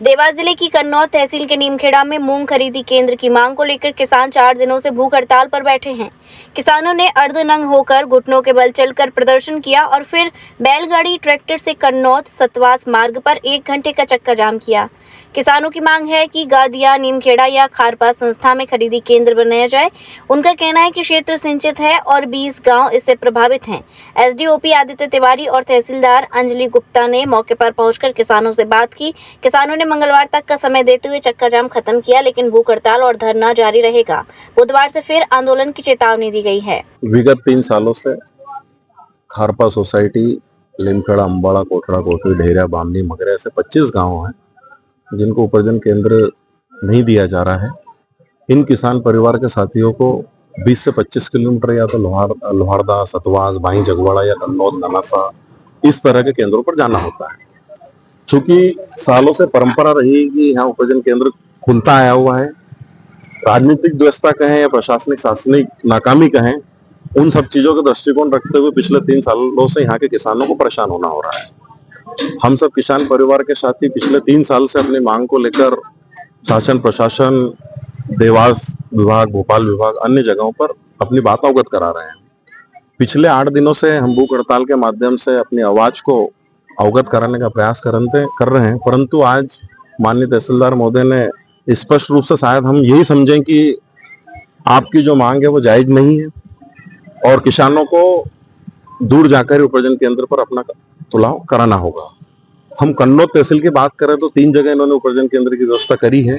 देवास जिले की कन्नौज तहसील के नीमखेड़ा में मूंग खरीदी केंद्र की मांग को लेकर किसान 4 दिनों से भूख हड़ताल पर बैठे हैं। किसानों ने अर्धनंग होकर घुटनों के बल चलकर प्रदर्शन किया और फिर बैलगाड़ी ट्रैक्टर से कन्नौज सतवास मार्ग पर 1 घंटे का चक्का जाम किया। किसानों की मांग है कि गादिया, नीमखेड़ा या खारपा संस्था में खरीदी केंद्र बनाया जाए। उनका कहना है कि क्षेत्र सिंचित है और 20 गांव इससे प्रभावित हैं। एसडीओपी आदित्य तिवारी और तहसीलदार अंजलि गुप्ता ने मौके पर पहुंचकर किसानों से बात की। किसानों ने मंगलवार तक का समय देते हुए चक्का जाम खत्म किया, लेकिन भूख हड़ताल और धरना जारी रहेगा। बुधवार से फिर आंदोलन की चेतावनी दी गई है। विगत 3 सालों से खारपा सोसाइटी, नीमखेड़ा, अंबाड़ा, कोटड़ा, कोटरी, ढेरिया, बामनी, मगरे ऐसे 25 गांव हैं जिनको उपार्जन केंद्र नहीं दिया जा रहा है। इन किसान परिवार के साथियों को 20 से 25 किलोमीटर या तो लोहारदा, सतवास, भाई जगवाड़ा या कन्नौज, ननासा इस तरह के केंद्रों पर जाना होता है। चूंकि सालों से परंपरा रही कि यहाँ उपार्जन केंद्र खुलता आया हुआ है, राजनीतिक व्यवस्था कहें या प्रशासनिक शासनिक नाकामी कहें, उन सब चीजों का दृष्टिकोण रखते हुए पिछले 3 सालों से यहाँ के किसानों को परेशान होना हो रहा है। हम सब किसान परिवार के साथी पिछले 3 साल से अपनी मांग को लेकर शासन, प्रशासन, देवास विभाग, भोपाल विभाग, अन्य जगहों पर अपनी बात अवगत करा रहे हैं। पिछले 8 दिनों से हम भूख हड़ताल के माध्यम से अपनी आवाज को अवगत कराने का प्रयास कर रहे हैं, परंतु आज माननीय तहसीलदार महोदय ने स्पष्ट रूप से शायद हम यही समझें कि आपकी जो मांग है वो जायज नहीं है और किसानों को दूर जाकर उपार्जन केंद्र पर अपना तुलाव कराना होगा। हम कन्नौज तहसील की बात करें तो 3 जगह इन्होंने उपार्जन केंद्र की व्यवस्था करी है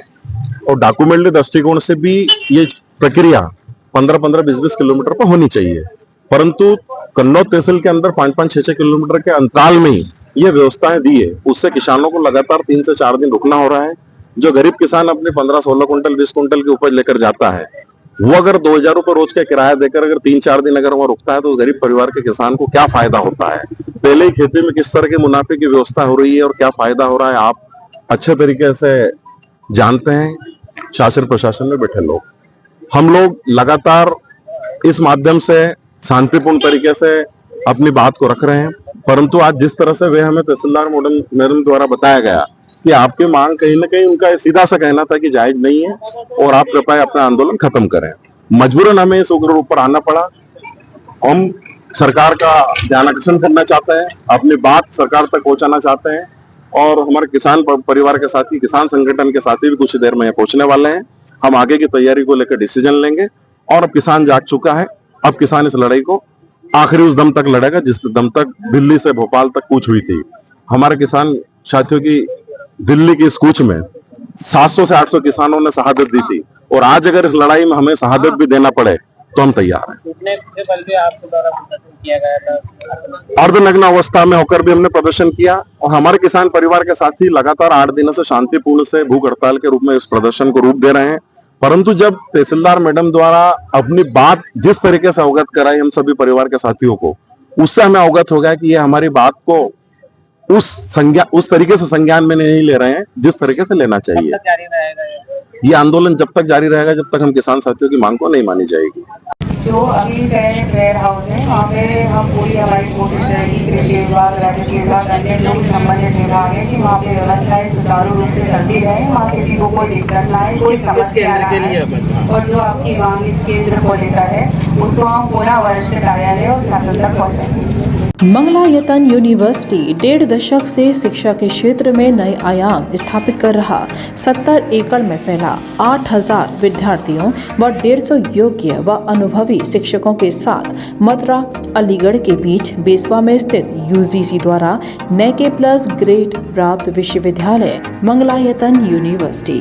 और डॉक्यूमेंटरी दृष्टिकोण से भी ये प्रक्रिया 15-15, 20-20 किलोमीटर पर होनी चाहिए, परंतु कन्नौज तहसील के अंदर 5-5, 6-6 किलोमीटर के अंतराल में ही ये व्यवस्थाएं दी है। उससे किसानों को लगातार 3 से 4 दिन रुकना हो रहा है। जो गरीब किसान अपने 15-16 कुंटल, 20 कुंटल की उपज लेकर जाता है, वो अगर 2000 रुपये रोज का किराया देकर अगर 3-4 दिन अगर वहां रुकता है तो उस गरीब परिवार के किसान को क्या फायदा होता है। पहले ही खेती में किस तरह के मुनाफे की व्यवस्था हो रही है और क्या फायदा हो रहा है, आप अच्छे तरीके से जानते हैं, शासन प्रशासन में बैठे लोग। हम लोग लगातार इस माध्यम से शांतिपूर्ण तरीके से अपनी बात को रख रहे हैं, परंतु आज जिस तरह से वे हमें तहसीलदार मैडम द्वारा बताया गया कि आपकी मांग कहीं ना कहीं उनका सीधा सा कहना था कि जायज नहीं है और आप कृपया अपना आंदोलन खत्म करें। मजबूरन हमें इस उग्र रूप पर आना पड़ा। हम सरकार का ध्यान आकर्षण करना चाहते हैं, अपनी बात सरकार तक पहुंचाना चाहते हैं और हमारे किसान परिवार के साथी, किसान संगठन के साथी भी कुछ देर में पहुंचने वाले हैं। हम आगे की तैयारी को लेकर डिसीजन लेंगे और अब किसान जाग चुका है। अब किसान इस लड़ाई को आखिरी उस दम तक लड़ेगा जिस दम तक दिल्ली से भोपाल तक कूच हुई थी। हमारे किसान साथियों की दिल्ली की इस कूच में 700 से 800 किसानों ने शहादत दी थी और आज अगर इस लड़ाई में हमें शहादत भी देना पड़े तो हम तैयार हैं। अर्धनग्न अवस्था में होकर भी हमने प्रदर्शन किया और हमारे किसान परिवार के साथी लगातार 8 दिनों से शांतिपूर्ण से भूख हड़ताल के रूप में इस प्रदर्शन को रूप दे रहे हैं, परंतु जब तहसीलदार मैडम द्वारा अपनी बात जिस तरीके से अवगत कराई हम सभी परिवार के साथियों को, उससे हमें अवगत हो गया कि ये हमारी बात को उस तरीके से संज्ञान में नहीं ले रहे हैं जिस तरीके से लेना चाहिए। ये आंदोलन जब तक जारी रहेगा जब तक हम किसान साथियों की मांग को नहीं मानी जाएगी। जो अभी चयनित वेयर हाउस है वहाँ पे हम पूरी हमारी कोशिश रहेगी, कृषि विभाग, राजस्व विभाग, अन्य लोग संबंधित विभाग है कि वहाँ पे व्यवस्थाएं सुचारू रूप से चलती रहे, वहाँ किसी को कोई दिक्कत ना आए, कोई समस्या ना आए। और जो आपकी मांग इस केंद्र को लेकर है उसको हम पुनः वरिष्ठ कार्यालय और शासन तक पहुँचाएंगे। मंगलायतन यूनिवर्सिटी 1.5 दशक से शिक्षा के क्षेत्र में नए आयाम स्थापित कर रहा 70 एकड़ में फैला 8000 विद्यार्थियों व 150 योग्य व अनुभवी शिक्षकों के साथ मथुरा अलीगढ़ के बीच बेसवा में स्थित यूजीसी द्वारा NAAC+ ग्रेड प्राप्त विश्वविद्यालय मंगलायतन यूनिवर्सिटी